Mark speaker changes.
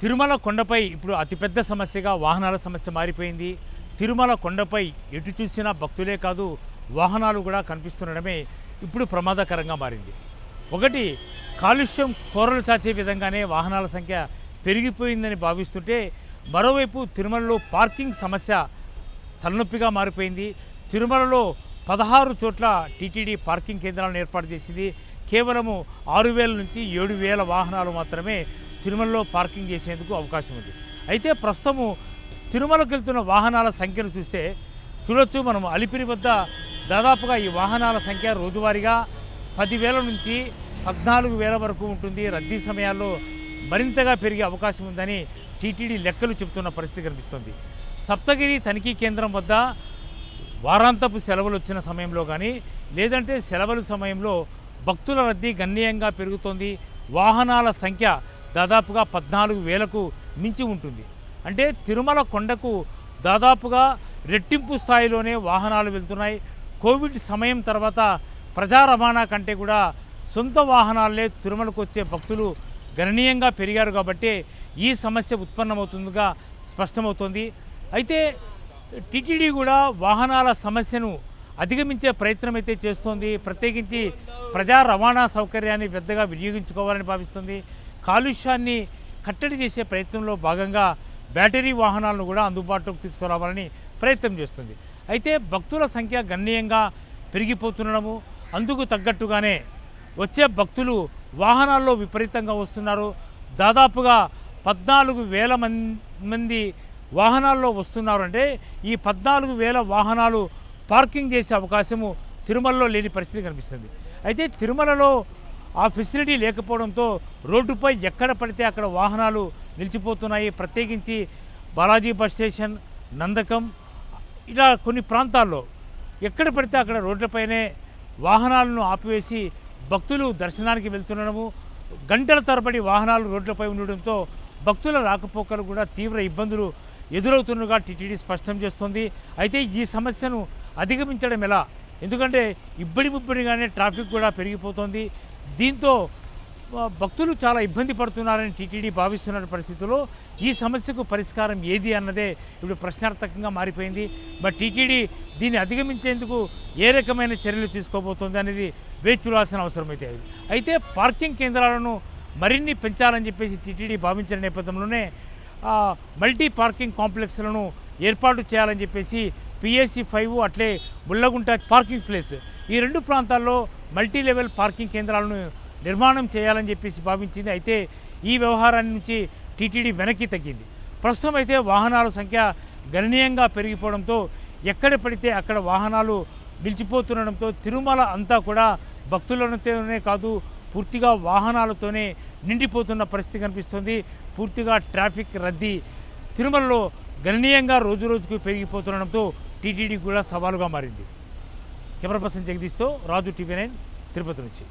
Speaker 1: తిరుమల కొండపై ఇప్పుడు అతిపెద్ద సమస్యగా వాహనాల సమస్య మారిపోయింది. తిరుమల కొండపై ఎటు చూసినా భక్తులే కాదు వాహనాలు కూడా కనిపిస్తుండడమే ఇప్పుడు ప్రమాదకరంగా మారింది. ఒకటి, కాలుష్యం కోరలు చాచే విధంగానే వాహనాల సంఖ్య పెరిగిపోయిందని భావిస్తుంటే, మరోవైపు తిరుమలలో పార్కింగ్ సమస్య తలనొప్పిగా మారిపోయింది. తిరుమలలో 16 చోట్ల టీటీడీ పార్కింగ్ కేంద్రాలను ఏర్పాటు చేసింది. కేవలము 6,000 నుంచి 7,000 వాహనాలు మాత్రమే తిరుమలలో పార్కింగ్ చేసేందుకు అవకాశం ఉంది. అయితే ప్రస్తుతము తిరుమలకు వెళ్తున్న వాహనాల సంఖ్యను చూడొచ్చు. మనం అలిపిరి వద్ద దాదాపుగా ఈ వాహనాల సంఖ్య రోజువారీగా 10,000 నుంచి 14,000 వరకు ఉంటుంది. రద్దీ సమయాల్లో మరింతగా పెరిగే అవకాశం ఉందని టీటీడీ లెక్కలు చెబుతున్న పరిస్థితి కనిపిస్తుంది. సప్తగిరి తనిఖీ కేంద్రం వద్ద వారాంతపు సెలవులు వచ్చిన సమయంలో కానీ, లేదంటే సెలవుల సమయంలో భక్తుల రద్దీ గణనీయంగా పెరుగుతోంది. వాహనాల సంఖ్య దాదాపుగా 14,000కు మించి ఉంటుంది. అంటే తిరుమల కొండకు దాదాపుగా రెట్టింపు స్థాయిలోనే వాహనాలు వెళ్తున్నాయి. కోవిడ్ సమయం తర్వాత ప్రజా రవాణా కంటే కూడా సొంత వాహనాలే తిరుమలకు వచ్చే భక్తులు గణనీయంగా పెరిగారు కాబట్టి ఈ సమస్య ఉత్పన్నమవుతుందిగా స్పష్టమవుతోంది. అయితే టీటీడీ కూడా వాహనాల సమస్యను అధిగమించే ప్రయత్నం అయితే చేస్తోంది. ప్రత్యేకించి ప్రజా రవాణా సౌకర్యాన్ని పెద్దగా వినియోగించుకోవాలని భావిస్తుంది. కాలుష్యాన్ని కట్టడి చేసే ప్రయత్నంలో భాగంగా బ్యాటరీ వాహనాలను కూడా అందుబాటులోకి తీసుకురావాలని ప్రయత్నం చేస్తుంది. అయితే భక్తుల సంఖ్య గణనీయంగా పెరిగిపోతుండడము, అందుకు తగ్గట్టుగానే వచ్చే భక్తులు వాహనాల్లో విపరీతంగా వస్తున్నారు. దాదాపుగా 14,000 మంది వాహనాల్లో వస్తున్నారు. అంటే ఈ 14,000 వాహనాలు పార్కింగ్ చేసే అవకాశము తిరుమలలో లేని పరిస్థితి కనిపిస్తుంది. అయితే తిరుమలలో ఆ ఫెసిలిటీ లేకపోవడంతో రోడ్డుపై ఎక్కడ పడితే అక్కడ వాహనాలు నిలిచిపోతున్నాయి. ప్రత్యేకించి బాలాజీ బస్ స్టేషన్, నందకం, ఇలా కొన్ని ప్రాంతాల్లో ఎక్కడ పడితే అక్కడ రోడ్లపైనే వాహనాలను ఆపివేసి భక్తులు దర్శనానికి వెళ్తుండడము, గంటల తరబడి వాహనాలు రోడ్లపై ఉండడంతో భక్తుల రాకపోకలు కూడా తీవ్ర ఇబ్బందులు ఎదురవుతున్నగా టీటీడీ స్పష్టం చేస్తోంది. అయితే ఈ సమస్యను అధిగమించడం ఎలా? ఎందుకంటే ఇబ్బడిముబ్బడిగానే ట్రాఫిక్ కూడా పెరిగిపోతుంది. దీంతో భక్తులు చాలా ఇబ్బంది పడుతున్నారని టీటీడీ భావిస్తున్న పరిస్థితుల్లో ఈ సమస్యకు పరిష్కారం ఏది అన్నదే ఇప్పుడు ప్రశ్నార్థకంగా మారిపోయింది. మరి టీటీడీ దీన్ని అధిగమించేందుకు ఏ రకమైన చర్యలు తీసుకోబోతోంది అనేది వేచి చూడాల్సిన అవసరం అయితే పార్కింగ్ కేంద్రాలను మరిన్ని పెంచాలని చెప్పేసి టీటీడీ భావించిన నేపథ్యంలోనే మల్టీ పార్కింగ్ కాంప్లెక్స్లను ఏర్పాటు చేయాలని చెప్పేసి PAC 5 అట్లే ముళ్ళగుంట పార్కింగ్ ప్లేస్, ఈ 2 ప్రాంతాల్లో మల్టీ లెవెల్ పార్కింగ్ కేంద్రాలను నిర్మాణం చేయాలని చెప్పేసి భావించింది. అయితే ఈ వ్యవహారాన్ని నుంచి టీటీడీ వెనక్కి తగ్గింది. ప్రస్తుతం అయితే వాహనాల సంఖ్య గణనీయంగా పెరిగిపోవడంతో ఎక్కడ పడితే అక్కడ వాహనాలు నిలిచిపోతుండడంతో తిరుమల అంతా కూడా భక్తులతోనే కాదు పూర్తిగా వాహనాలతోనే నిండిపోతున్న పరిస్థితి కనిపిస్తుంది. పూర్తిగా ట్రాఫిక్ రద్దీ తిరుమలలో గణనీయంగా రోజుకు పెరిగిపోతుండడంతో టీటీడీ కూడా సవాలుగా మారింది. కెమెరా పర్సన్ జగదీష్తో రాజు, TV9 తిరుపతి నుంచి.